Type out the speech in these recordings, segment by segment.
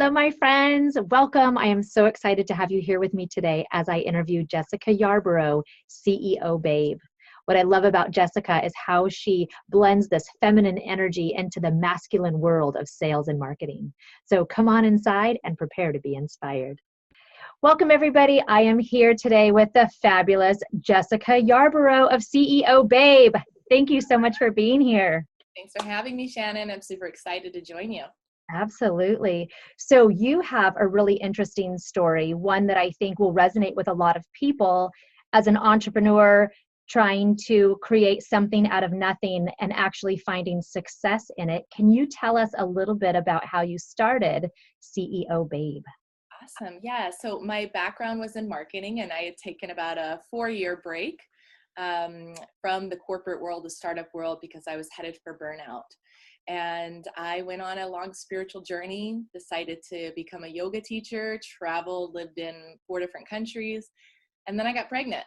Hello, my friends. Welcome. I am so excited to have you here with me today as I interview Jessica Yarbrough, CEO Babe. What I love about Jessica is how she blends this feminine energy into the masculine world of sales and marketing. So come on inside and prepare to be inspired. Welcome, everybody. I am here today with the fabulous Jessica Yarbrough of CEO Babe. Thank you so much for being here. Thanks for having me, Shannon. I'm super excited to join you. Absolutely. So you have a really interesting story, one that I think will resonate with a lot of people as an entrepreneur trying to create something out of nothing and actually finding success in it. Can you tell us a little bit about how you started CEO Babe? Awesome. Yeah. So my background was in marketing, and I had taken about a 4-year break from the corporate world, the startup world, because I was headed for burnout. And I went on a long spiritual journey, decided to become a yoga teacher, traveled, lived in 4 different countries. And then I got pregnant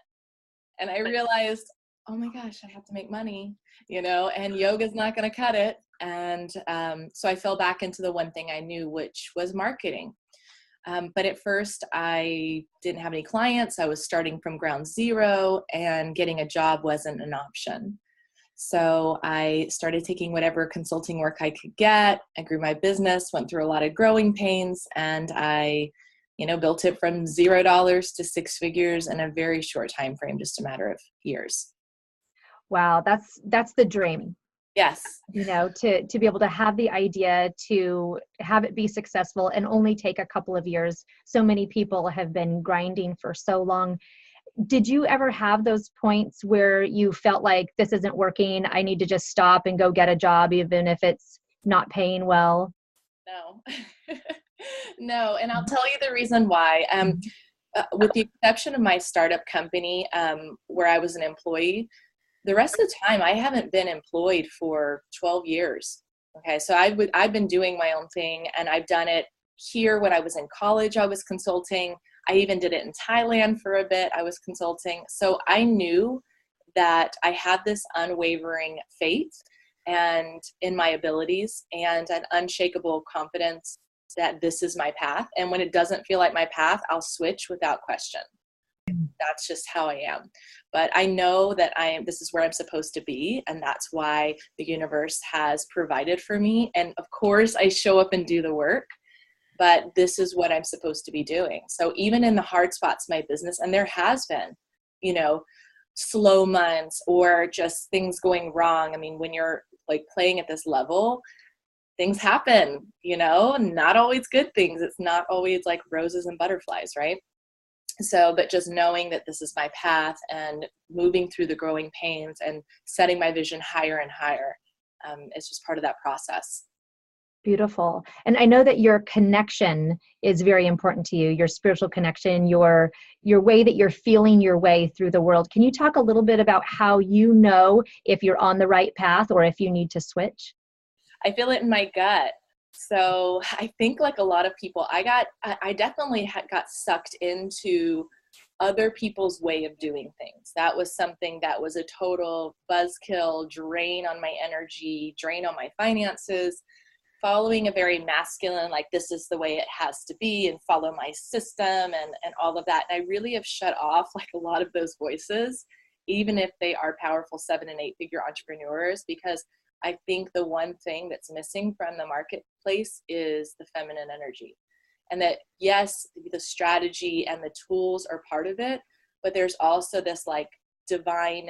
and I realized, oh my gosh, I have to make money, and yoga's not going to cut it. And so I fell back into the one thing I knew, which was marketing. But at first I didn't have any clients. I was starting from ground zero, and getting a job wasn't an option. So I started taking whatever consulting work I could get. I grew my business, went through a lot of growing pains, and I, built it from $0 to 6 figures in a very short time frame, just a matter of years. Wow, that's the dream. Yes. To be able to have the idea, to have it be successful and only take a couple of years. So many people have been grinding for so long. Did you ever have those points where you felt like this isn't working, I need to just stop and go get a job, even if it's not paying well? No. No. And I'll tell you the reason why. With the exception of my startup company, where I was an employee, the rest of the time I haven't been employed for 12 years. Okay. So I've been doing my own thing, and I've done it here. When I was in college, I was consulting. I even did it in Thailand for a bit. I was consulting. So I knew that I had this unwavering faith and in my abilities and an unshakable confidence that this is my path. And when it doesn't feel like my path, I'll switch without question. That's just how I am. But I know that this is where I'm supposed to be. And that's why the universe has provided for me. And of course I show up and do the work, but this is what I'm supposed to be doing. So even in the hard spots in my business, and there has been, slow months or just things going wrong. I mean, when you're like playing at this level, things happen, not always good things. It's not always like roses and butterflies, right? So, but just knowing that this is my path and moving through the growing pains and setting my vision higher and higher, is just part of that process. Beautiful. And I know that your connection is very important to you, your spiritual connection, your way that you're feeling your way through the world. Can you talk a little bit about how you know if you're on the right path or if you need to switch? I feel it in my gut. So I think like a lot of people, I definitely got sucked into other people's way of doing things. That was something that was a total buzzkill, drain on my energy, drain on my finances. Following a very masculine, like this is the way it has to be, and follow my system and all of that. And I really have shut off like a lot of those voices, even if they are powerful 7 and 8 figure entrepreneurs, because I think the one thing that's missing from the marketplace is the feminine energy. And that, yes, the strategy and the tools are part of it, but there's also this like divine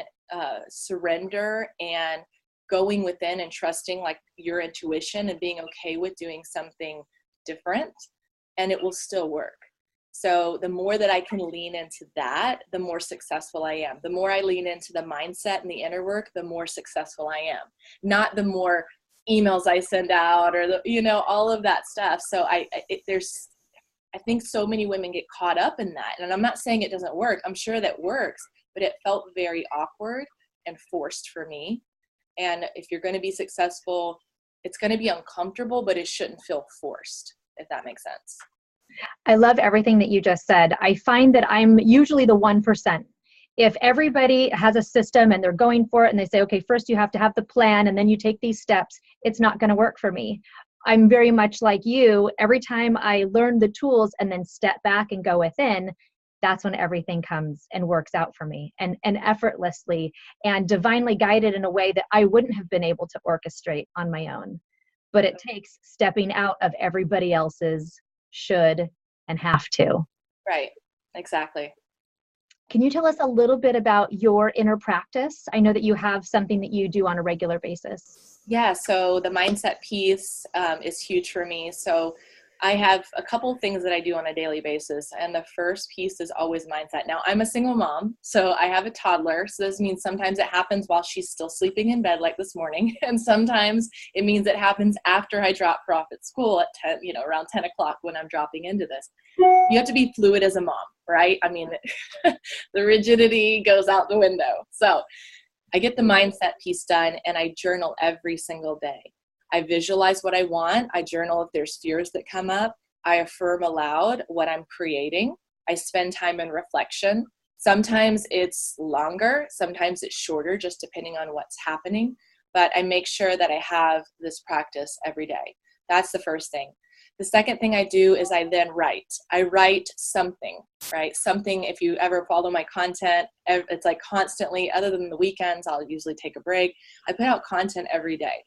surrender and going within and trusting like your intuition and being okay with doing something different, and it will still work. So the more that I can lean into that, the more successful I am. The more I lean into the mindset and the inner work, the more successful I am. Not the more emails I send out or all of that stuff. So I think so many women get caught up in that. And I'm not saying it doesn't work. I'm sure that works, but it felt very awkward and forced for me. And if you're going to be successful, it's going to be uncomfortable, but it shouldn't feel forced, if that makes sense. I love everything that you just said. I find that I'm usually the 1%. If everybody has a system and they're going for it and they say, okay, first you have to have the plan and then you take these steps, it's not going to work for me. I'm very much like you. Every time I learn the tools and then step back and go within, that's when everything comes and works out for me, and effortlessly and divinely guided in a way that I wouldn't have been able to orchestrate on my own. But it takes stepping out of everybody else's should and have to. Right. Exactly. Can you tell us a little bit about your inner practice? I know that you have something that you do on a regular basis. Yeah, so the mindset piece is huge for me. So I have a couple of things that I do on a daily basis. And the first piece is always mindset. Now, I'm a single mom, so I have a toddler. So this means sometimes it happens while she's still sleeping in bed, like this morning. And sometimes it means it happens after I drop her off at school at 10, around 10 o'clock when I'm dropping into this. You have to be fluid as a mom, right? I mean, the rigidity goes out the window. So I get the mindset piece done, and I journal every single day. I visualize what I want. I journal if there's fears that come up. I affirm aloud what I'm creating. I spend time in reflection. Sometimes it's longer, sometimes it's shorter, just depending on what's happening. But I make sure that I have this practice every day. That's the first thing. The second thing I do is I then write. I write something, right? Something, if you ever follow my content, it's like constantly, other than the weekends, I'll usually take a break. I put out content every day.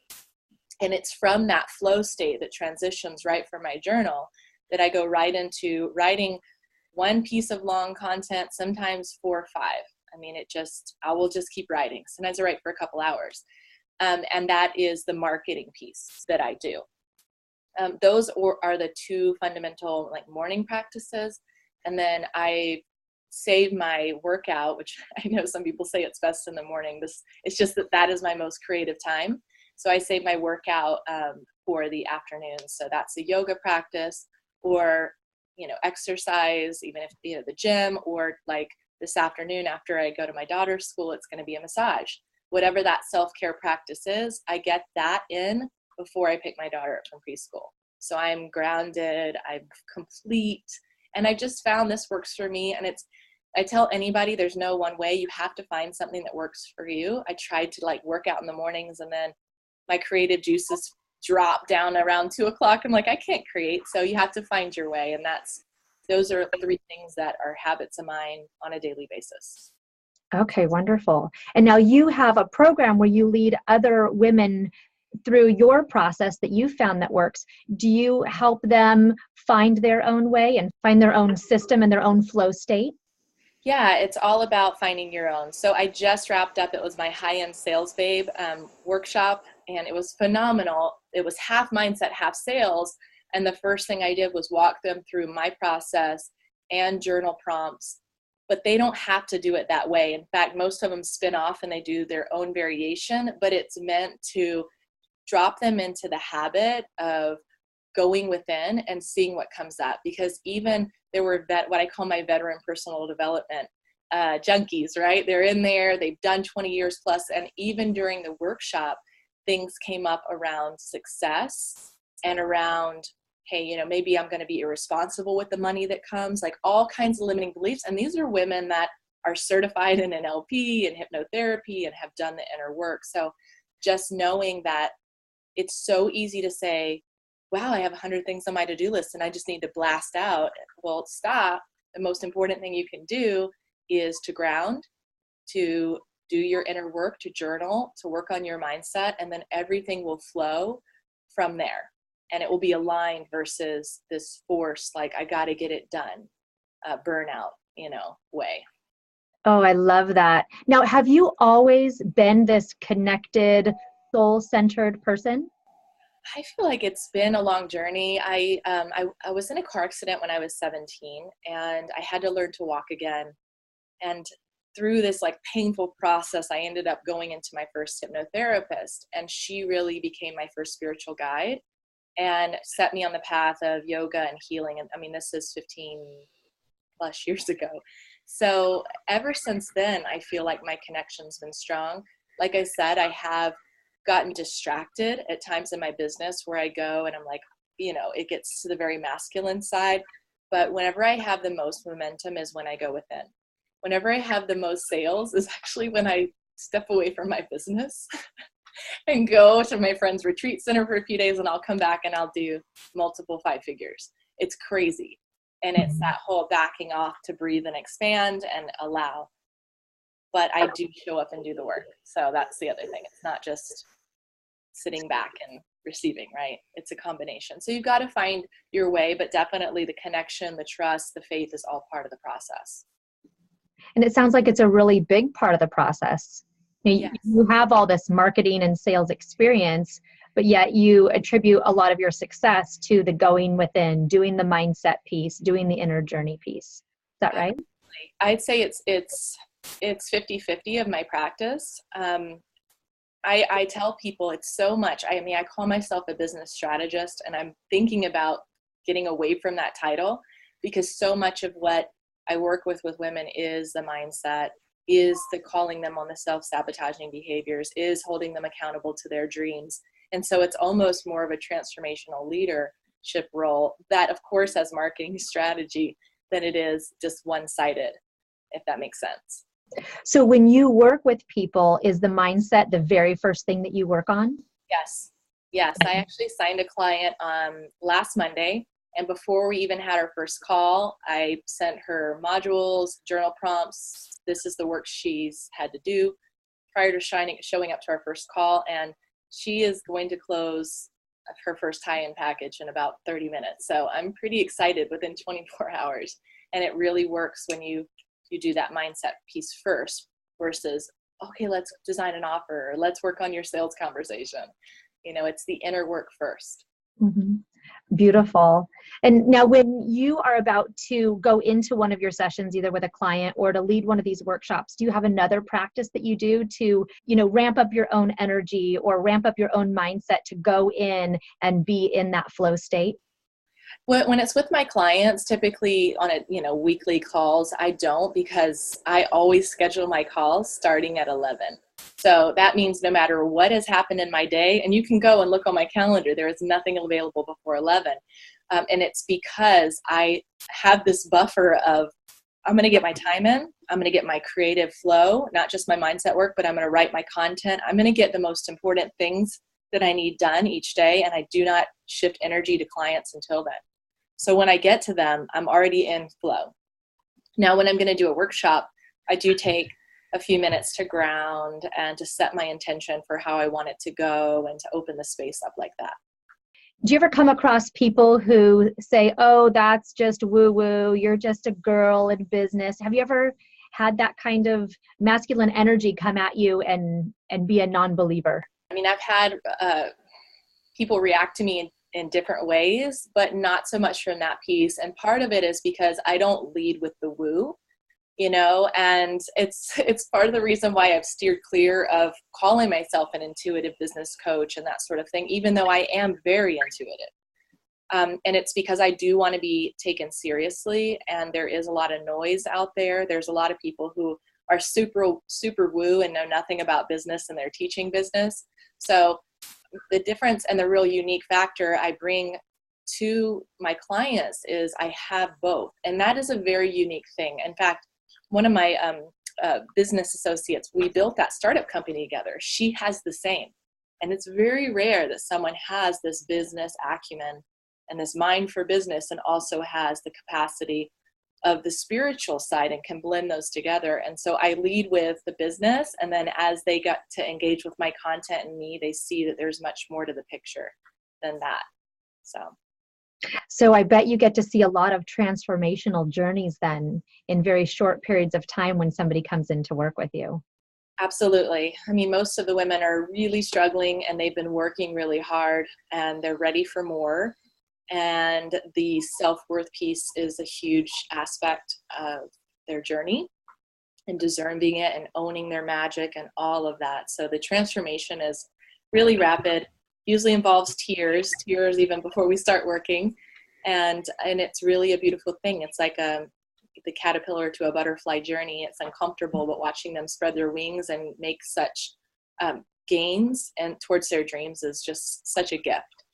And it's from that flow state that transitions right from my journal that I go right into writing one piece of long content, sometimes 4 or 5. I mean, I will just keep writing. Sometimes I write for a couple hours. And that is the marketing piece that I do. Those are the 2 fundamental like morning practices. And then I save my workout, which I know some people say it's best in the morning. It's just that is my most creative time. So I save my workout for the afternoon. So that's a yoga practice or, exercise, even if, the gym, or like this afternoon after I go to my daughter's school, it's going to be a massage. Whatever that self-care practice is, I get that in before I pick my daughter up from preschool. So I'm grounded, I'm complete. And I just found this works for me. And I tell anybody there's no one way. You have to find something that works for you. I tried to work out in the mornings, and then my creative juices drop down around 2 o'clock. I'm like, I can't create. So you have to find your way. And those are 3 things that are habits of mine on a daily basis. Okay, wonderful. And now you have a program where you lead other women through your process that you found that works. Do you help them find their own way and find their own system and their own flow state? Yeah, it's all about finding your own. So I just wrapped up, it was my high-end sales babe workshop, and it was phenomenal. It was half mindset, half sales. And the first thing I did was walk them through my process and journal prompts, but they don't have to do it that way. In fact, most of them spin off and they do their own variation, but it's meant to drop them into the habit of going within and seeing what comes up. Because even there were what I call my veteran personal development junkies, right? They're in there, they've done 20 years plus. And even during the workshop, things came up around success and around, hey, maybe I'm going to be irresponsible with the money that comes, like all kinds of limiting beliefs. And these are women that are certified in NLP and hypnotherapy and have done the inner work. So just knowing that it's so easy to say, wow, I have 100 things on my to-do list and I just need to blast out. Well, stop. The most important thing you can do is to ground, to do your inner work, to journal, to work on your mindset, and then everything will flow from there. And it will be aligned versus this force, like I got to get it done, burnout, way. Oh, I love that. Now, have you always been this connected, soul-centered person? I feel like it's been a long journey. I was in a car accident when I was 17, and I had to learn to walk again. And through this painful process, I ended up going into my first hypnotherapist, and she really became my first spiritual guide and set me on the path of yoga and healing. And I mean, this is 15 plus years ago. So ever since then, I feel like my connection's been strong. Like I said, I have gotten distracted at times in my business where I go and I'm like, it gets to the very masculine side. But whenever I have the most momentum is when I go within. Whenever I have the most sales is actually when I step away from my business. and go to my friend's retreat center for a few days, and I'll come back and I'll do multiple 5 figures. It's crazy. And it's that whole backing off to breathe and expand and allow. But I do show up and do the work. So that's the other thing. It's not just sitting back and receiving, right? It's a combination. So you've got to find your way, but definitely the connection, the trust, the faith is all part of the process. And it sounds like it's a really big part of the process. Yes. You have all this marketing and sales experience, but yet you attribute a lot of your success to the going within, doing the mindset piece, doing the inner journey piece. Is that right? I'd say it's 50-50 of my practice. I tell people it's so much. I mean, I call myself a business strategist, and I'm thinking about getting away from that title, because so much of what I work with women is the mindset, is the calling them on the self-sabotaging behaviors, is holding them accountable to their dreams. And so it's almost more of a transformational leadership role that, of course, has marketing strategy than it is just one-sided, if that makes sense. So when you work with people, is the mindset the very first thing that you work on? Yes. I actually signed a client last Monday. And before we even had our first call, I sent her modules, journal prompts. This is the work she's had to do prior to showing up to our first call. And she is going to close her first tie-in package in about 30 minutes. So I'm pretty excited within 24 hours. And it really works when you do that mindset piece first versus, okay, let's design an offer, or let's work on your sales conversation. It's the inner work first. Mm-hmm. Beautiful. And now when you are about to go into one of your sessions, either with a client or to lead one of these workshops, do you have another practice that you do to, ramp up your own energy or ramp up your own mindset to go in and be in that flow state? When it's with my clients, typically on weekly calls, I don't, because I always schedule my calls starting at 11. So that means no matter what has happened in my day, and you can go and look on my calendar, there is nothing available before 11. And it's because I have this buffer of, I'm going to get my time in, I'm going to get my creative flow, not just my mindset work, but I'm going to write my content. I'm going to get the most important things that I need done each day, and I do not shift energy to clients until then. So when I get to them, I'm already in flow. Now, when I'm going to do a workshop, I do take a few minutes to ground and to set my intention for how I want it to go and to open the space up like that. Do you ever come across people who say, oh, that's just woo-woo, you're just a girl in business? Have you ever had that kind of masculine energy come at you and be a non-believer? I mean, I've had people react to me in different ways, but not so much from that piece. And part of it is because I don't lead with the woo, and it's part of the reason why I've steered clear of calling myself an intuitive business coach and that sort of thing, even though I am very intuitive. And it's because I do want to be taken seriously, and there is a lot of noise out there. There's a lot of people who are super, super woo and know nothing about business, and they're teaching business. So the difference and the real unique factor I bring to my clients is I have both. And that is a very unique thing. In fact, one of my business associates, we built that startup company together. She has the same. And it's very rare that someone has this business acumen and this mind for business and also has the capacity of the spiritual side and can blend those together. And so I lead with the business, and then as they got to engage with my content and me, they see that there's much more to the picture than that. So I bet you get to see a lot of transformational journeys then in very short periods of time when somebody comes in to work with you. Absolutely. I mean, most of the women are really struggling, and they've been working really hard, and they're ready for more. And the self-worth piece is a huge aspect of their journey, and discerning it and owning their magic and all of that. So the transformation is really rapid, usually involves tears even before we start working. And it's really a beautiful thing. It's like the caterpillar to a butterfly journey. It's uncomfortable, but watching them spread their wings and make such gains and towards their dreams is just such a gift.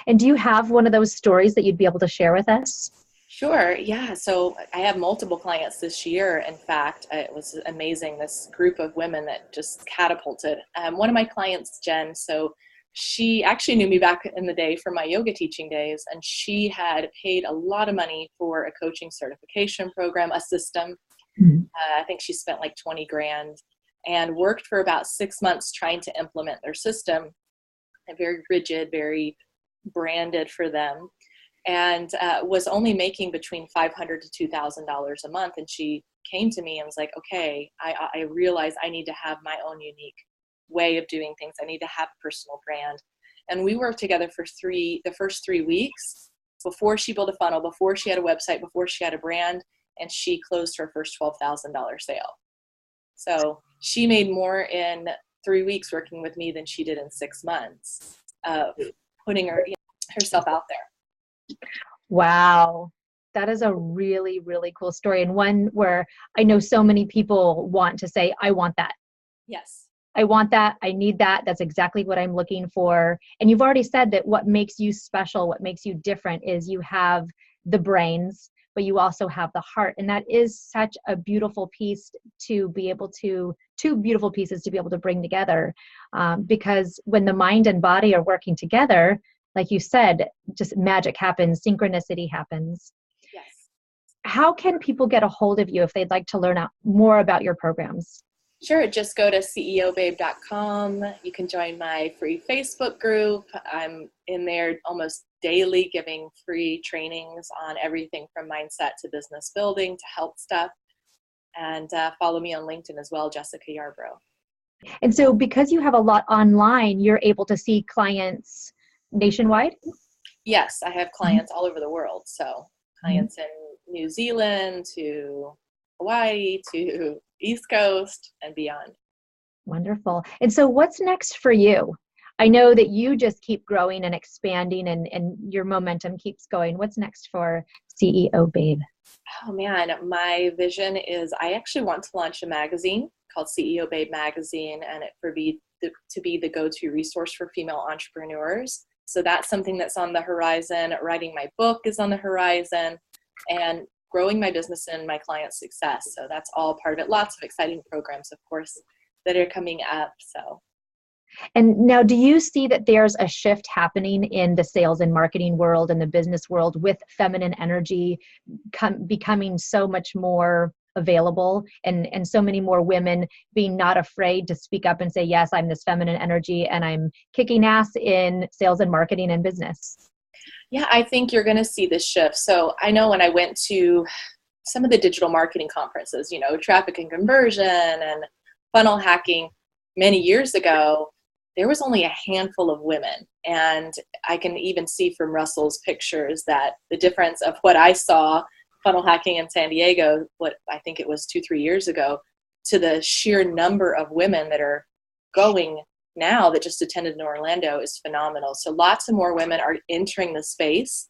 And do you have one of those stories that you'd be able to share with us? Sure. Yeah. So I have multiple clients this year. In fact, it was amazing. This group of women that just catapulted. One of my clients, Jen, so she actually knew me back in the day from my yoga teaching days, and she had paid a lot of money for a coaching certification program, a system. I think she spent like 20 grand and worked for about 6 months trying to implement their system. And very rigid, very branded for them, and was only making between $500 to $2,000 a month. And she came to me and was like, okay, I realize I need to have my own unique way of doing things. I need to have a personal brand. And we worked together for the first 3 weeks before she built a funnel, before she had a website, before she had a brand, and she closed her first $12,000 sale. So she made more in 3 weeks working with me than she did in 6 months of putting herself out there. Wow. That is a really, really cool story. And one where I know so many people want to say, I want that. Yes. I want that. I need that. That's exactly what I'm looking for. And you've already said that what makes you special, what makes you different is you have the brains, but you also have the heart. And that is such a beautiful piece to be able to, two beautiful pieces to be able to bring together. Because when the mind and body are working together, like you said, just magic happens, synchronicity happens. Yes. How can people get a hold of you if they'd like to learn more about your programs? Sure. Just go to ceobabe.com. You can join my free Facebook group. I'm in there almost daily giving free trainings on everything from mindset to business building to health stuff. And follow me on LinkedIn as well, Jessica Yarbrough. And so because you have a lot online, you're able to see clients nationwide? Yes, I have clients all over the world. So clients in New Zealand to Hawaii to East Coast and beyond. Wonderful. And so what's next for you? I know that you just keep growing and expanding and your momentum keeps going. What's next for CEO Babe? Oh man, my vision is I actually want to launch a magazine called CEO Babe Magazine, and it to be the go-to resource for female entrepreneurs. So that's something that's on the horizon. Writing my book is on the horizon, and growing my business and my client success. So that's all part of it. Lots of exciting programs, of course, that are coming up. So. And now, do you see that there's a shift happening in the sales and marketing world and the business world with feminine energy becoming so much more available and so many more women being not afraid to speak up and say, yes, I'm this feminine energy and I'm kicking ass in sales and marketing and business? Yeah, I think you're going to see this shift. So I know when I went to some of the digital marketing conferences, traffic and conversion and funnel hacking many years ago, there was only a handful of women. And I can even see from Russell's pictures that the difference of what I saw funnel hacking in San Diego, what I think it was 2-3 years ago, to the sheer number of women that are going now that just attended in Orlando is phenomenal. So lots of more women are entering the space.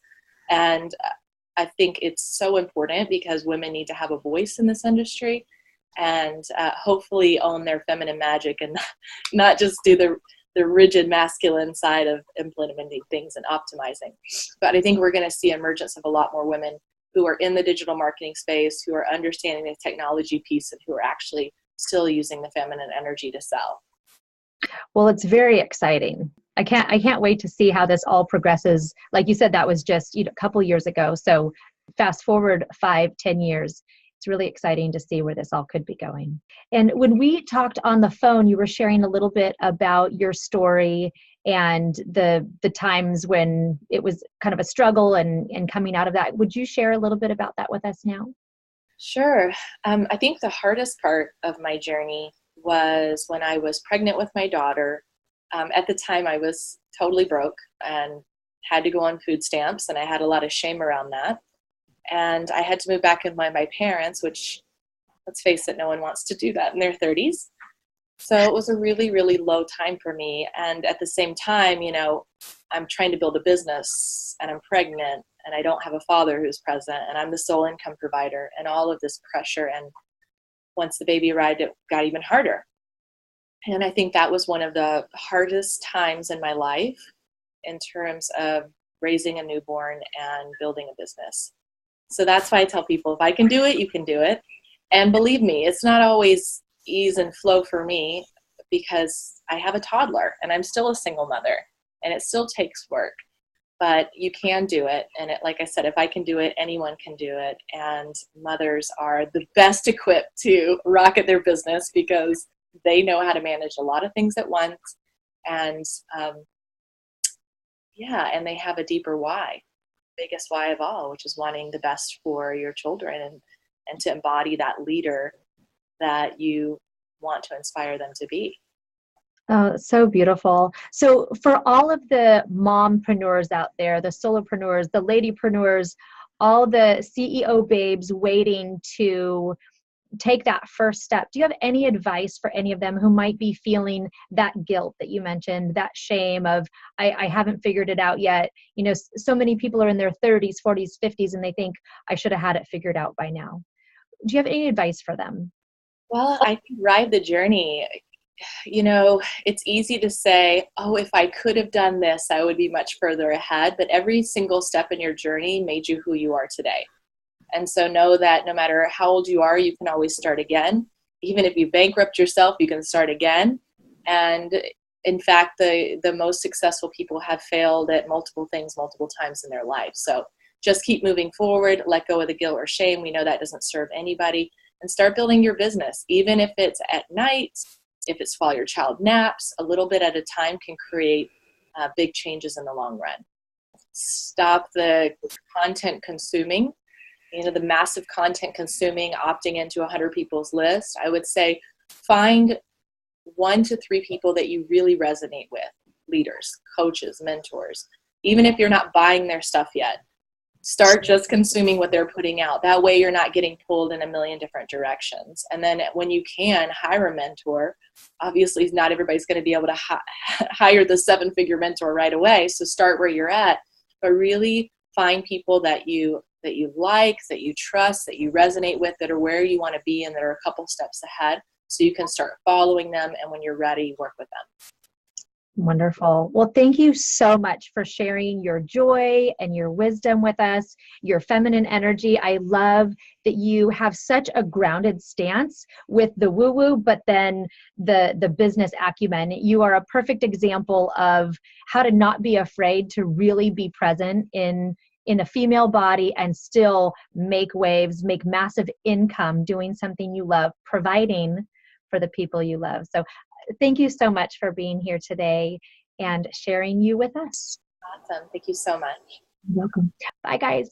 And I think it's so important because women need to have a voice in this industry and hopefully own their feminine magic and not just do the rigid masculine side of implementing things and optimizing. But I think we're going to see emergence of a lot more women who are in the digital marketing space, who are understanding the technology piece, and who are actually still using the feminine energy to sell. Well, it's very exciting. I can't wait to see how this all progresses. Like you said, that was just a couple years ago. So fast forward 5-10 years. It's really exciting to see where this all could be going. And when we talked on the phone, you were sharing a little bit about your story and the times when it was kind of a struggle and coming out of that. Would you share a little bit about that with us now? Sure. I think the hardest part of my journey was when I was pregnant with my daughter. At the time, I was totally broke and had to go on food stamps, and I had a lot of shame around that. And I had to move back in with my parents, which, let's face it, no one wants to do that in their 30s. So it was a really, really low time for me. And at the same time, I'm trying to build a business and I'm pregnant and I don't have a father who's present and I'm the sole income provider and all of this pressure. And once the baby arrived, it got even harder. And I think that was one of the hardest times in my life in terms of raising a newborn and building a business. So that's why I tell people, if I can do it, you can do it. And believe me, it's not always ease and flow for me, because I have a toddler and I'm still a single mother, and it still takes work, but you can do it. And like I said, if I can do it, anyone can do it. And mothers are the best equipped to rocket their business, because they know how to manage a lot of things at once. And and they have a deeper why, biggest why of all, which is wanting the best for your children, and to embody that leader that you want to inspire them to be. Oh, so beautiful. So for all of the mompreneurs out there, the solopreneurs, the ladypreneurs, all the CEO babes waiting to take that first step, do you have any advice for any of them who might be feeling that guilt that you mentioned, that shame of, I haven't figured it out yet? You know, so many people are in their 30s, 40s, 50s, and they think, I should have had it figured out by now. Do you have any advice for them? Well, I think ride the journey. You know, it's easy to say, oh, if I could have done this, I would be much further ahead. But every single step in your journey made you who you are today. And so know that no matter how old you are, you can always start again. Even if you bankrupt yourself, you can start again. And in fact, the most successful people have failed at multiple things multiple times in their life. So just keep moving forward, let go of the guilt or shame. We know that doesn't serve anybody, and start building your business. Even if it's at night, if it's while your child naps, a little bit at a time can create big changes in the long run. Stop the content consuming, the massive content consuming, opting into 100 people's list. I would say find 1 to 3 people that you really resonate with, leaders, coaches, mentors. Even if you're not buying their stuff yet, start just consuming what they're putting out. That way you're not getting pulled in a million different directions. And then when you can, hire a mentor. Obviously, not everybody's going to be able to hire the 7-figure mentor right away. So start where you're at, but really find people that you like, that you trust, that you resonate with, that are where you want to be and that are a couple steps ahead, so you can start following them. And when you're ready, work with them. Wonderful. Well, thank you so much for sharing your joy and your wisdom with us, your feminine energy. I love that you have such a grounded stance with the woo-woo, but then the business acumen. You are a perfect example of how to not be afraid to really be present in a female body and still make waves, make massive income doing something you love, providing for the people you love. So thank you so much for being here today and sharing you with us. Awesome. Thank you so much. You're welcome. Bye, guys.